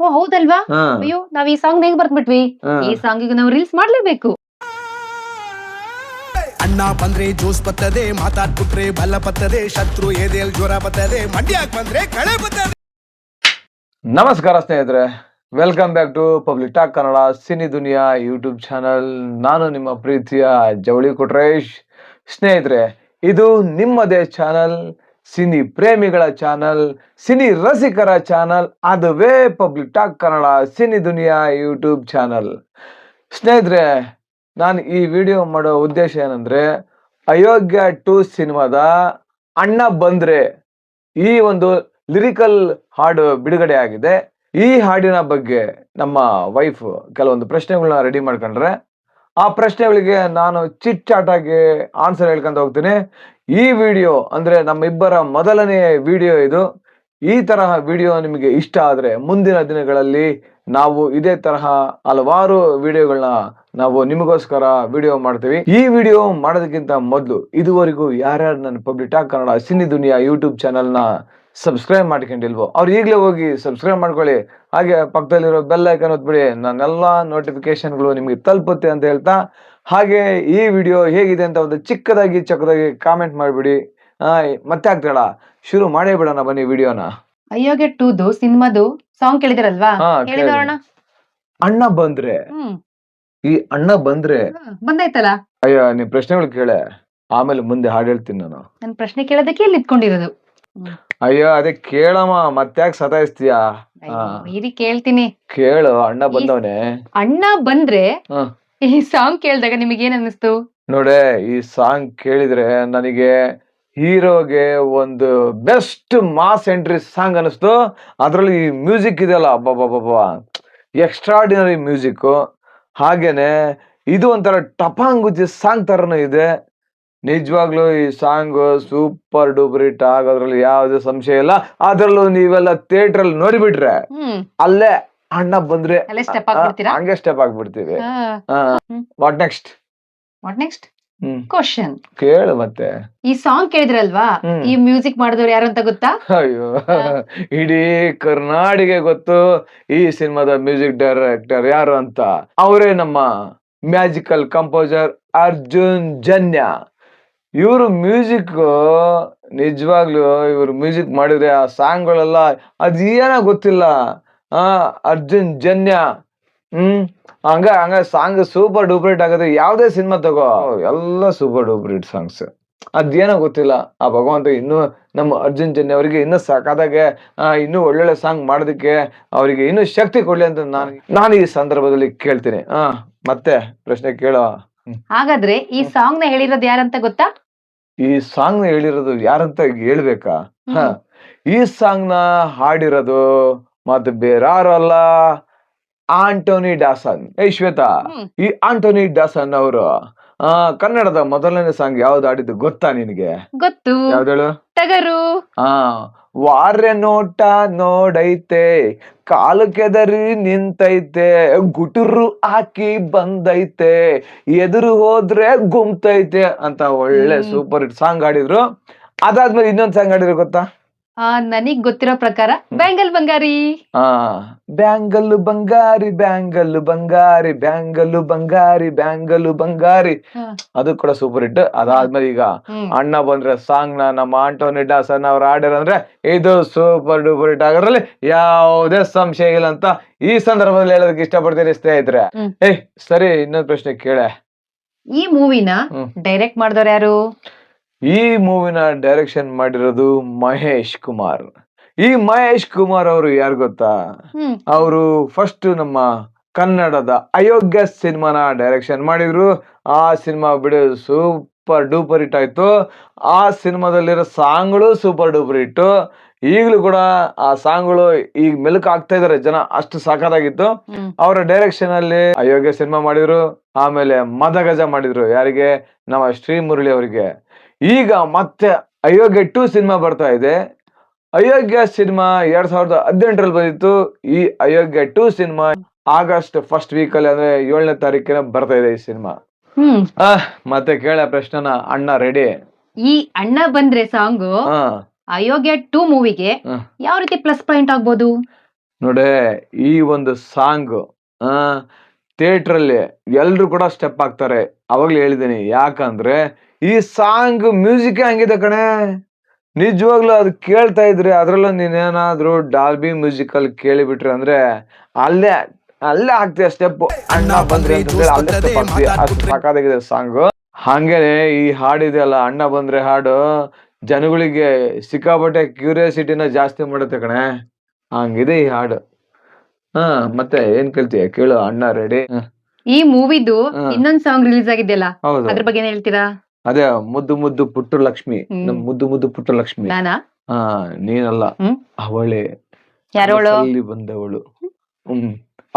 ಓ ಹೌದಲ್ವಾ? ಹಾ ಅಯ್ಯೋ ನಾವ್ ಈ ಸಾಂಗ್ ಹೆಂಗ್ ಬರ್ದ್ಬಿಟ್ವಿ. ಹಾ ಈ ಸಾಂಗಿಗೆ ನಾವು ರೀಲ್ಸ್ ಮಾಡ್ಲೇಬೇಕು. ಅಣ್ಣ ಬಂದ್ರೆ ಜ್ಯೂಸ್ ಬರ್ತದೆ, ಮಾತಾಡ್ಬಿಟ್ರೆ ಬಲ ಬರ್ತದೆ, ಶತ್ರು ಎದೆಯಲ್ಲಿ ಜ್ವರ ಬರ್ತದೆ, ಮಂಡ್ಯಕ್ಕೆ ಬಂದ್ರೆ ಕಳೆ ಬರ್ತದೆ. ನಮಸ್ಕಾರ ಸ್ನೇಹಿತರೆ, welcome back to public talk Kannada cine Duniya YouTube channel. ನಾನು ನಿಮ್ಮ ಪ್ರೀತಿಯ ಜವಳಿ ಕೊಟ್ರೇಶ್. ಸ್ನೇಹಿತರೆ, ಇದು ನಿಮ್ಮದೇ ಚಾನಲ್, ಸಿನಿ ಪ್ರೇಮಿಗಳ ಚಾನಲ್, ಸಿನಿ ರಸಿಕರ ಚಾನಲ್, ಅದುವೇ public talk Kannada cine Duniya YouTube channel. ಸ್ನೇಹಿತರೆ, ನಾನು ಈ ವಿಡಿಯೋ ಮಾಡೋ ಉದ್ದೇಶ ಏನಂದ್ರೆ, ಅಯೋಗ್ಯ 2 ಸಿನಿಮಾದ ಅಣ್ಣ ಬಂದ್ರೆ ಈ ಒಂದು ಲಿರಿಕಲ್ ಹಾಡು ಬಿಡುಗಡೆ ಆಗಿದೆ. ಈ ಹಾಡಿನ ಬಗ್ಗೆ ನಮ್ಮ ವೈಫ್ ಕೆಲವೊಂದು ಪ್ರಶ್ನೆಗಳನ್ನ ರೆಡಿ ಮಾಡ್ಕೊಂಡ್ರೆ, ಆ ಪ್ರಶ್ನೆಗಳಿಗೆ ನಾನು ಚಿಟ್ ಚಾಟಾಗಿ ಆನ್ಸರ್ ಹೇಳ್ಕೊಂತ ಹೋಗ್ತೀನಿ. ಈ ವಿಡಿಯೋ ಅಂದ್ರೆ ನಮ್ಮಿಬ್ಬರ ಮೊದಲನೇ ವಿಡಿಯೋ ಇದು. ಈ ತರಹ ವಿಡಿಯೋ ನಿಮಗೆ ಇಷ್ಟ ಆದ್ರೆ ಮುಂದಿನ ದಿನಗಳಲ್ಲಿ ನಾವು ಇದೇ ತರಹ ಹಲವಾರು ವಿಡಿಯೋಗಳನ್ನ ನಾವು ನಿಮಗೋಸ್ಕರ ವಿಡಿಯೋ ಮಾಡ್ತೀವಿ. ಈ ವಿಡಿಯೋ ಮಾಡೋದಕ್ಕಿಂತ ಮೊದಲು ಇದುವರೆಗೂ ಯಾರ್ಯಾರು ನನ್ನ public talk Kannada cine Duniya YouTube ಚಾನಲ್ನ ಸಬ್ಸ್ಕ್ರೈಬ್ ಮಾಡ್ಕೊಂಡಿಲ್ವೋ ಅವ್ರು ಈಗಲೇ ಹೋಗಿ ಸಬ್ಸ್ಕ್ರೈಬ್ ಮಾಡ್ಕೊಳ್ಳಿ. ಹಾಗೆ ಪಕ್ಕದಲ್ಲಿರೋ ಬೆಲ್ ಐಕಾನ್ ಒತ್ಬಿಡಿ, ನನ್ನೆಲ್ಲ ನೋಟಿಫಿಕೇಶನ್ಗಳು ನಿಮಗೆ ತಲುಪುತ್ತೆ ಅಂತ ಹೇಳ್ತಾ, ಹಾಗೆ ಈ ವಿಡಿಯೋ ಹೇಗಿದೆ ಅಂತ ಒಂದು ಚಿಕ್ಕದಾಗಿ ಕಾಮೆಂಟ್ ಮಾಡಿಬಿಡಿ. ಮತ್ತೆ ಆಗ್ತಾಳ ಶುರು ಮಾಡೇ ಬಿಡೋಣ ಬನ್ನಿ ವಿಡಿಯೋನ. ಅಯ್ಯೋಗೆ 2 ಸಿನಿಮಾದು ಸಾಂಗ್ ಕೇಳಿದಿರಲ್ವಾ? ಹೇಳಿ ನೋಡೋಣ. ಅಣ್ಣ ಬಂದ್ರೆ, ಈ ಅಣ್ಣ ಬಂದ್ರೆ ಬಂದಾಯ್ತಲ್ಲ. ಅಯ್ಯೋ ನೀ ಪ್ರಶ್ನೆಗಳು ಕೇಳೆ, ಆಮೇಲೆ ಮುಂದೆ ಹಾಡು ಹೇಳ್ತೀನಿ ನಾನು. ನನ್ ಪ್ರಶ್ನೆ ಕೇಳೋದಕ್ಕೆ ಇಲ್ಲಿ ಇಟ್ಕೊಂಡಿರೋದು. ಅಯ್ಯೋ ಅದೇ ಕೇಳಮ್ಮ, ಮತ್ತ್ಯಾಕ್ ಸತಾಯಿಸ್ತೀಯ? ಇರಿ ಕೇಳ್ತೀನಿ. ಕೇಳು. ಅಣ್ಣ ಬಂದವನೇ. ಅಣ್ಣ ಬಂದ್ರೆ ಈ ಸಾಂಗ್ ಕೇಳಿದಾಗ ನಿಮಗೆ ಏನ್ ಅನ್ನಿಸ್ತು? ನೋಡೆ, ಈ ಸಾಂಗ್ ಕೇಳಿದ್ರೆ ನನಗೆ ಹೀರೋಗೆ ಒಂದು ಬೆಸ್ಟ್ ಮಾಸ್ ಎಂಟ್ರಿ ಸಾಂಗ್ ಅನಿಸ್ತು. ಅದ್ರಲ್ಲಿ ಈ ಮ್ಯೂಸಿಕ್ ಇದೆಯಲ್ಲ, ಅಬ್ಬಬ್ಬಬ್ಬ, ಎಕ್ಸ್ಟ್ರಾರ್ಡಿನರಿ ಮ್ಯೂಸಿಕ್. ಹಾಗೇನೆ ಇದು ಒಂಥರ ಟಪಾಂಗುಚಿ ಸಾಂಗ್ ತರನು ಇದೆ. ನಿಜವಾಗ್ಲೂ ಈ ಸಾಂಗ್ ಸೂಪರ್ ಡೂಪರ್ ಹಿಟ್ ಆಗೋದ್ರಲ್ಲಿ ಯಾವುದೇ ಸಂಶಯ ಇಲ್ಲ. ಅದ್ರಲ್ಲೂ ನೀವೆಲ್ಲ ಥಿಯೇಟರ್ ಅಲ್ಲಿ ನೋಡಿಬಿಟ್ರೆ ಅಲ್ಲೇ ಅಣ್ಣ ಬಂದ್ರೆ ಹಂಗೆ ಸ್ಟೆಪ್ ಆಗ್ಬಿಡ್ತೀವಿ. What next? ಕ್ವಶನ್ ಕೇಳು ಮತ್ತೆ. ಈ ಸಾಂಗ್ ಕೇಳಿದ್ರಲ್ವಾ, ಈ ಮ್ಯೂಸಿಕ್ ಮಾಡಿದವ್ರು ಯಾರು ಅಂತ ಗೊತ್ತಾ? ಅಯ್ಯೋ, ಇಡೀ ಕರ್ನಾಡಿಗೆ ಗೊತ್ತು ಈ ಸಿನಿಮಾದ ಮ್ಯೂಸಿಕ್ ಡೈರೆಕ್ಟರ್ ಯಾರು ಅಂತ. ಅವರೇ ನಮ್ಮ ಮ್ಯಾಜಿಕಲ್ ಕಂಪೋಸರ್ ಅರ್ಜುನ್ ಜನ್ಯ. ಇವರು ಮ್ಯೂಸಿಕ್ ನಿಜವಾಗ್ಲು ಇವರು ಮ್ಯೂಸಿಕ್ ಮಾಡಿದ್ರೆ ಆ ಸಾಂಗ್ಗಳೆಲ್ಲ ಅದೇನ ಗೊತ್ತಿಲ್ಲ. ಅರ್ಜುನ್ ಜನ್ಯ ಹಂಗ ಸಾಂಗ್ ಸೂಪರ್ ಡೂಪರ್ ಹಿಟ್ ಆಗುತ್ತೆ. ಯಾವ್ದೇ ಸಿನಿಮಾ ತಗೋ ಎಲ್ಲ ಸೂಪರ್ ಡೂಪರ್ ಹಿಟ್ ಸಾಂಗ್ಸ್. ಅದೇನೋ ಗೊತ್ತಿಲ್ಲ, ಆ ಭಗವಂತ ಇನ್ನೂ ನಮ್ಮ ಅರ್ಜುನ್ ಜನ್ಯ ಅವರಿಗೆ ಇನ್ನೂ ಸಾಕಾದಾಗೆ ಇನ್ನೂ ಒಳ್ಳೊಳ್ಳೆ ಸಾಂಗ್ ಮಾಡೋದಕ್ಕೆ ಅವರಿಗೆ ಇನ್ನೂ ಶಕ್ತಿ ಕೊಡ್ಲಿ ಅಂತ ನಾನು ಈ ಸಂದರ್ಭದಲ್ಲಿ ಕೇಳ್ತೀನಿ. ಮತ್ತೆ ಪ್ರಶ್ನೆ ಕೇಳೋ. ಹಾಗಾದ್ರೆ ಈ ಸಾಂಗ್ ನ ಹೇಳಿರೋದು ಯಾರಂತ ಗೊತ್ತಾ? ಈ ಸಾಂಗ್ ನ ಹೇಳಿರೋದು ಯಾರಂತ ಹೇಳ್ಬೇಕಾ? ಈ ಸಾಂಗ್ ನ ಹಾಡಿರೋದು ಮತ್ತೆ ಬೇರಾರು ಅಲ್ಲ, ಆಂಟೋನಿ ಡಾಸನ್. ಶ್ವೇತಾ, ಈ ಆಂಟೋನಿ ಡಾಸನ್ ಅವರು ಕನ್ನಡದ ಮೊದಲನೇ ಸಾಂಗ್ ಯಾವ್ದು ಆಡಿದ್ದು ಗೊತ್ತಾ ನಿನಗೆ? ಗೊತ್ತು. ಯಾವ್ದೇಳು? ಟಗರು. ವಾರ್ಯ ನೋಟ ನೋಡೈತೆ, ಕಾಲು ಕೆದರಿ ನಿಂತೈತೆ, ಗುಟುರು ಹಾಕಿ ಬಂದೈತೆ, ಎದುರು ಹೋದ್ರೆ ಗುಮ್ತೈತೆ ಅಂತ ಒಳ್ಳೆ ಸೂಪರ್ ಹಿಟ್ ಸಾಂಗ್ ಆಡಿದ್ರು. ಅದಾದ್ಮೇಲೆ ಇನ್ನೊಂದ್ ಸಾಂಗ್ ಆಡಿದ್ರು ಗೊತ್ತಾ? ನನಗ್ ಗೊತ್ತಿರೋ ಪ್ರಕಾರ ಬ್ಯಾಂಗಲ್ ಬಂಗಾರಿ. ಬ್ಯಾಂಗಲ್ಲು ಬಂಗಾರಿ, ಬ್ಯಾಂಗಲ್ಲು ಬಂಗಾರಿ, ಬ್ಯಾಂಗಲ್ಲು ಬಂಗಾರಿ, ಬ್ಯಾಂಗಲ್ಲು ಬಂಗಾರಿ, ಅದು ಕೂಡ ಸೂಪರ್ ಹಿಟ್. ಅದಾದ್ಮೇಲೆ ಈಗ ಅಣ್ಣ ಬಂದ್ರೆ ಸಾಂಗ್ ನ ನಮ್ಮ ಆಂಟೋನಿ ಡಾಸನ್ ಅವ್ರು ಆಡಿರಂದ್ರೆ ಇದು ಸೂಪರ್ ಡೂಪರ್ ಹಿಟ್ ಆಗೋದ್ರಲ್ಲಿ ಯಾವುದೇ ಸಂಶಯ ಇಲ್ಲ ಅಂತ ಈ ಸಂದರ್ಭದಲ್ಲಿ ಹೇಳೋದಕ್ಕೆ ಇಷ್ಟಪಡ್ತೀನಿ ಸ್ನೇಹಿತರೆ. ಸರಿ, ಇನ್ನೊಂದು ಪ್ರಶ್ನೆ ಕೇಳೆ. ಈ ಮೂವಿನ ಡೈರೆಕ್ಟ್ ಮಾಡಿದವ್ರು ಯಾರು? ಈ ಮೂವಿನ ಡೈರೆಕ್ಷನ್ ಮಾಡಿರೋದು ಮಹೇಶ್ ಕುಮಾರ್. ಈ ಮಹೇಶ್ ಕುಮಾರ್ ಅವರು ಯಾರು ಗೊತ್ತಾ? ಅವರು ಫಸ್ಟ್ ನಮ್ಮ ಕನ್ನಡದ ಅಯೋಗ್ಯ ಸಿನಿಮಾನ ಡೈರೆಕ್ಷನ್ ಮಾಡಿದ್ರು. ಆ ಸಿನಿಮಾ ಬಿಡು ಸೂಪರ್ ಡೂಪರ್ ಹಿಟ್ ಆಯ್ತು. ಆ ಸಿನಿಮಾದಲ್ಲಿರೋ ಸಾಂಗ್ಗಳು ಸೂಪರ್ ಡೂಪರ್ ಹಿಟ್. ಈಗಲೂ ಕೂಡ ಆ ಸಾಂಗ್ಗಳು ಈಗ ಮೆಲುಕು ಆಗ್ತಾ ಇದಾರೆ ಜನ, ಅಷ್ಟು ಸಾಕಾಗಿತ್ತು. ಅವರ ಡೈರೆಕ್ಷನ್ ಅಲ್ಲಿ ಅಯೋಗ್ಯ ಸಿನಿಮಾ ಮಾಡಿದ್ರು, ಆಮೇಲೆ ಮದಗಜ ಮಾಡಿದ್ರು. ಯಾರಿಗೆ? ನಮ್ಮ ಶ್ರೀ ಮುರಳಿ ಅವರಿಗೆ. ಈಗ ಮತ್ತೆ ಅಯೋಗ್ಯ 2 ಸಿನಿಮಾ ಬರ್ತಾ ಇದೆ. ಅಯೋಗ್ಯ ಸಿನಿಮಾ 2018ರಲ್ಲಿ ಬಂದಿತ್ತು. ಈ ಅಯೋಗ್ಯ 2 ಸಿನಿಮಾ ಆಗಸ್ಟ್ ಫಸ್ಟ್ ವೀಕ್ ಅಲ್ಲಿ, ಅಂದ್ರೆ 7ನೇ ತಾರೀಕಿನ ಬರ್ತಾ ಇದೆ ಈ ಸಿನಿಮಾ. ಮತ್ತೆ ಕೇಳ ಪ್ರಶ್ನೆನ. ಅಣ್ಣ ರೆಡಿ. ಈ ಅಣ್ಣ ಬಂದ್ರೆ ಸಾಂಗು ಅಯೋಗ್ಯ 2 ಮೂವಿಗೆ ಯಾವ ರೀತಿ ಪ್ಲಸ್ ಪಾಯಿಂಟ್ ಆಗ್ಬೋದು? ನೋಡೆ ಈ ಒಂದು ಸಾಂಗ್ ಥಿಯೇಟರ್ ಅಲ್ಲಿ ಎಲ್ರು ಕೂಡ ಸ್ಟೆಪ್ ಹಾಕ್ತಾರೆ. ಅವಾಗ್ಲೇ ಹೇಳಿದ್ದೀನಿ, ಯಾಕಂದ್ರೆ ಈ ಸಾಂಗ್ ಮ್ಯೂಸಿಕ್ ಹಂಗಿದೆ ಕಣೆ. ನಿಜವಾಗ್ಲೂ ಅದು ಕೇಳ್ತಾ ಇದ್ರೆ, ಅದ್ರಲ್ಲೂ ನೀನೇನಾದ್ರೂ ಡಾಲ್ಬಿ ಮ್ಯೂಸಿಕಲ್ ಕೇಳಿಬಿಟ್ರೆ ಅಂದ್ರೆ ಅಲ್ಲೇ ಅಲ್ಲೇ ಹಾಕ್ತೀಯ ಸ್ಟೆಪ್. ಅಣ್ಣ ಬಂದ್ರೆ ಅಂತಂದ್ರೆ ಅಲ್ಲೇ ಸ್ಟೆಪ್ ಹಾಕ್ತೀಯ. ಅಷ್ಟು ಸಾಕಾಗಿದೆ ಸಾಂಗ್. ಹಂಗೇನೆ ಈ ಹಾಡಿದೆಯಲ್ಲ, ಅಣ್ಣ ಬಂದ್ರೆ ಹಾಡು ಜನಗಳಿಗೆ ಸಿಕ್ಕಾಪಟ್ಟೆ ಕ್ಯೂರಿಯಾಸಿಟಿನ ಜಾಸ್ತಿ ಮಾಡುತ್ತೆ ಕಣೆ. ಹಂಗಿದೆ ಈ ಹಾಡು. ಮತ್ತೆ ಏನ್ ಕೇಳ್ತೀಯ ಕೇಳು. ಅಣ್ಣ ರೆಡಿ. ಈ ಮೂವಿದು ಇನ್ನೊಂದ್ ಸಾಂಗ್ ರಿಲೀಸ್ ಆಗಿದೆಯಲ್ಲ, ಹೌದು, ಅದ್ರ ಬಗ್ಗೆ ಏನ್ ಹೇಳ್ತೀರಾ? ಅದೇ ಮುದ್ದು ಮುದ್ದು ಪುಟ್ಟು ಲಕ್ಷ್ಮಿ. ನಮ್ ಮುದ್ದು ಮುದ್ದು ಪುಟ್ಟು ಲಕ್ಷ್ಮಿ. ನಾನಾ? ನೀನಲ್ಲ, ಅವಳೆ. ಯಾರೋಳು? ಅಲ್ಲಿ ಬಂದವಳು.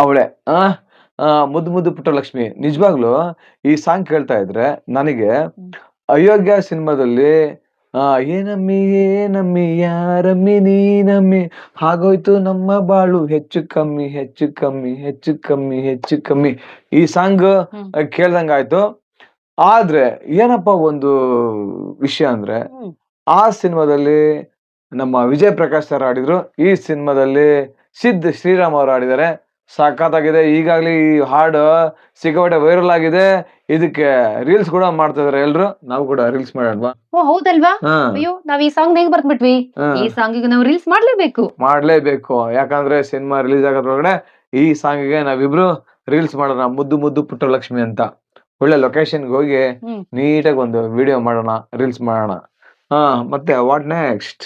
ಅವಳೆ. ಮುದ್ದು ಮುದ್ದು ಪುಟ್ಟ ಲಕ್ಷ್ಮಿ. ನಿಜವಾಗ್ಲು ಈ ಸಾಂಗ್ ಕೇಳ್ತಾ ಇದ್ರೆ ನನಗೆ ಅಯೋಗ್ಯ ಸಿನಿಮಾದಲ್ಲಿ ಏನಮ್ಮಿ ಏನಮ್ಮಿ ಯಾರಮ್ಮಿ ನೀನಮ್ಮಿ ಹಾಗೋಯ್ತು ನಮ್ಮ ಬಾಳು ಹೆಚ್ಚು ಕಮ್ಮಿ ಹೆಚ್ಚು ಕಮ್ಮಿ ಹೆಚ್ಚು ಕಮ್ಮಿ ಹೆಚ್ಚು ಕಮ್ಮಿ ಈ ಸಾಂಗ್ ಕೇಳ್ದಂಗಾಯ್ತು. ಆದ್ರೆ ಏನಪ್ಪ ಒಂದು ವಿಷಯ ಅಂದ್ರೆ, ಆ ಸಿನಿಮಾದಲ್ಲಿ ನಮ್ಮ ವಿಜಯ್ ಪ್ರಕಾಶ್ ಸರ್ ಆಡಿದ್ರು, ಈ ಸಿನಿಮಾದಲ್ಲಿ ಸಿದ್ ಶ್ರೀರಾಮ್ ಅವರು ಆಡಿದ್ದಾರೆ. ಸಖತ್ತಾಗಿದೆ. ಈಗಾಗ್ಲೇ ಈ ಹಾಡು ಸಿಕ್ಕಾಪಟ್ಟೆ ವೈರಲ್ ಆಗಿದೆ. ಇದಕ್ಕೆ ರೀಲ್ಸ್ ಕೂಡ ಮಾಡ್ತಾ ಇದಾರೆ ಎಲ್ರು. ನಾವು ಕೂಡ ರೀಲ್ಸ್ ಮಾಡೋಣ. ಓ ಹೌದಲ್ವಾ? ಅಯ್ಯೋ, ನಾವ್ ಈ ಸಾಂಗ್ ಹೇಗ್ ಬರ್ದ್ಬಿಟ್ವಿ. ಈ ಸಾಂಗಿಗೆ ನಾವು ರೀಲ್ಸ್ ಮಾಡ್ಲೇಬೇಕು. ಯಾಕಂದ್ರೆ ಸಿನಿಮಾ ರಿಲೀಸ್ ಆಗೋದ್ರೊಳಗಡೆ ಈ ಸಾಂಗಿಗೆ ನಾವಿಬ್ರು ರೀಲ್ಸ್ ಮಾಡೋಣ. ಮುದ್ದು ಮುದ್ದು ಪುಟ್ಟ ಲಕ್ಷ್ಮಿ ಅಂತ ಒಳ್ಳೆ ಲೊಕೇಶನ್ಗೆ ಹೋಗಿ ನೀಟಾಗಿ ಒಂದು ವಿಡಿಯೋ ಮಾಡೋಣ, ರೀಲ್ಸ್ ಮಾಡೋಣ. ಮತ್ತೆ ವಾಟ್ ನೆಕ್ಸ್ಟ್?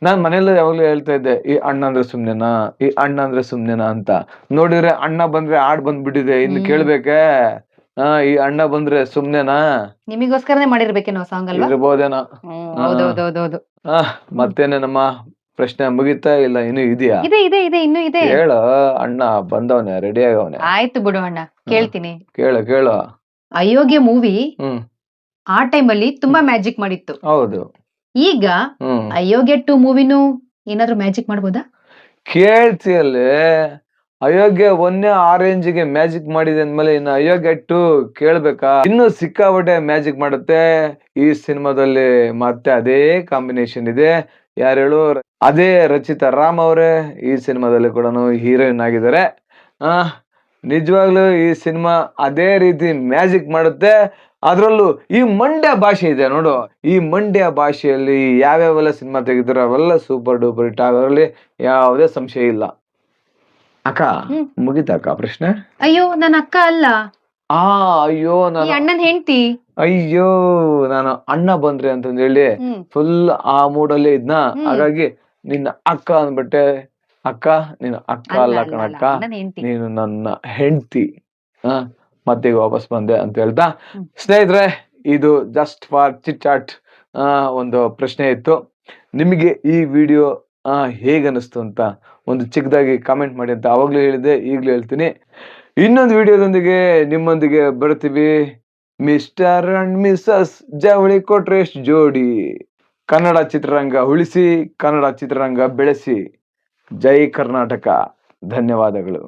ನಾನ್ ಮನೇಲಿ ಯಾವಾಗ್ಲೂ ಹೇಳ್ತಾ ಇದ್ದೆ, ಈ ಅಣ್ಣ ಅಂದ್ರೆ ಸುಮ್ನೆನಾ, ಈ ಅಣ್ಣ ಅಂದ್ರೆ ಸುಮ್ನೆನಾ ಅಂತ. ನೋಡಿದ್ರೆ ಅಣ್ಣ ಬಂದ್ರೆ ಹಾಡ್ ಬಂದ್ಬಿಟ್ಟಿದೆ. ಇನ್ನು ಕೇಳ್ಬೇಕೆ? ಈ ಅಣ್ಣ ಬಂದ್ರೆ ಸುಮ್ನೆನಾ? ನಿಮಗೋಸ್ಕರನೇ ಮಾಡಿರ್ಬೇಕೇನೋ ಸಾಂಗ್ ಅಲ್ವಾ? ಇರ್ಬೋದೇನೋ. ಹೌದೌದೌದೌದು. ಮತ್ತೇನೆ ನಮ್ಮ ಪ್ರಶ್ನೆ ಮುಗಿತಾ ಇಲ್ಲ ಇನ್ನು ಇದೆಯಾ? ಇನ್ನು ಇದೆ. ಹೇಳ. ಅಣ್ಣ ಬಂದವನೆ, ರೆಡಿ ಆಗವನೆ. ಆಯ್ತು ಬಿಡು ಅಣ್ಣ, ಕೇಳ್ತೀನಿ. ಕೇಳು. ಅಯೋಗ್ಯ ಮೂವಿ ಆ ಟೈಮಲ್ಲಿ ತುಂಬಾ ಮ್ಯಾಜಿಕ್ ಮಾಡಿತ್ತು. ಹೌದು. ಈಗ ಅಯೋಗ್ಯ 2 ಮೂವಿನೂ ಏನಾದ್ರು ಮ್ಯಾಜಿಕ್ ಮಾಡ್ಬೋದಾ? ಕೇಳ್ತಿಯಲ್ಲೇ, ಅಯೋಗ್ಯ 1 ಆರೆಂಜ್ಗೆ ಮ್ಯಾಜಿಕ್ ಮಾಡಿದೆ ಅಂದ್ಮೇಲೆ ಇನ್ನು ಅಯೋಗ್ಯ 2 ಕೇಳ್ಬೇಕಾ? ಇನ್ನು ಸಿಕ್ಕಾಪಟ್ಟೆ ಮ್ಯಾಜಿಕ್ ಮಾಡುತ್ತೆ ಈ ಸಿನಿಮಾದಲ್ಲಿ. ಮತ್ತೆ ಅದೇ ಕಾಂಬಿನೇಷನ್ ಇದೆ. ಯಾರು ಹೇಳು? ಅದೇ ರಚಿತಾ ರಾಮ್ ಅವರೇ ಈ ಸಿನಿಮಾದಲ್ಲಿ ಕೂಡ ಹೀರೋಯಿನ್ ಆಗಿದ್ದಾರೆ. ನಿಜವಾಗ್ಲೂ ಈ ಸಿನಿಮಾ ಅದೇ ರೀತಿ ಮ್ಯಾಜಿಕ್ ಮಾಡುತ್ತೆ. ಅದ್ರಲ್ಲೂ ಈ ಮಂಡ್ಯ ಭಾಷೆ ಇದೆ ನೋಡು. ಈ ಮಂಡ್ಯ ಭಾಷೆಯಲ್ಲಿ ಯಾವ್ಯಾವೆಲ್ಲ ಸಿನಿಮಾ ತೆಗಿತಾರೋ ಅವೆಲ್ಲ ಸೂಪರ್ ಡೂಪರ್ ಹಿಟ್ ಆಗೋದ್ರಲ್ಲಿ ಯಾವುದೇ ಸಂಶಯ ಇಲ್ಲ. ಅಕ್ಕ ಮುಗಿತಕ್ಕ ಪ್ರಶ್ನೆ? ಅಯ್ಯೋ, ನನ್ನ ಅಕ್ಕ ಅಲ್ಲ. ಅಯ್ಯೋ, ನಾನು ಅಣ್ಣನ್ ಹೆಂಡತಿ. ಅಯ್ಯೋ, ನಾನು ಅಣ್ಣ ಬಂದ್ರೆ ಅಂತಂದ್ ಹೇಳಿ ಫುಲ್ ಆ ಮೂಡಲ್ಲೇ ಇದ್ನ. ಹಾಗಾಗಿ ನಿನ್ನ ಅಕ್ಕ ಅಂದ್ಬಿಟ್ಟೆ. ಅಕ್ಕ, ನೀನು ಅಕ್ಕ ಅಲ್ಲ ಕಣಕ್ಕ, ನೀನು ನನ್ನ ಹೆಂಡತಿ. ಮತ್ತೆ ವಾಪಸ್ ಬಂದೆ ಅಂತ ಹೇಳ್ತಾ, ಸ್ನೇಹಿತರೆ, ಇದು ಜಸ್ಟ್ ಫಾರ್ ಚಿಟ್ ಚಾಟ್ ಒಂದು ಪ್ರಶ್ನೆ ಇತ್ತು. ನಿಮಗೆ ಈ ವಿಡಿಯೋ ಹೇಗನ್ನಿಸ್ತು ಅಂತ ಒಂದು ಚಿಕ್ಕದಾಗಿ ಕಾಮೆಂಟ್ ಮಾಡಿ ಅಂತ ಅವಾಗ್ಲೂ ಹೇಳಿದೆ, ಈಗಲೂ ಹೇಳ್ತೀನಿ. ಇನ್ನೊಂದು ವಿಡಿಯೋದೊಂದಿಗೆ ನಿಮ್ಮೊಂದಿಗೆ ಬರ್ತೀವಿ. ಮಿಸ್ಟರ್ ಅಂಡ್ ಮಿಸಸ್ ಜವಳಿ ಕೊಟ್ರೇಶ್ ಜೋಡಿ. ಕನ್ನಡ ಚಿತ್ರರಂಗ ಉಳಿಸಿ, ಕನ್ನಡ ಚಿತ್ರರಂಗ ಬೆಳೆಸಿ. ಜೈ ಕರ್ನಾಟಕ. ಧನ್ಯವಾದಗಳು.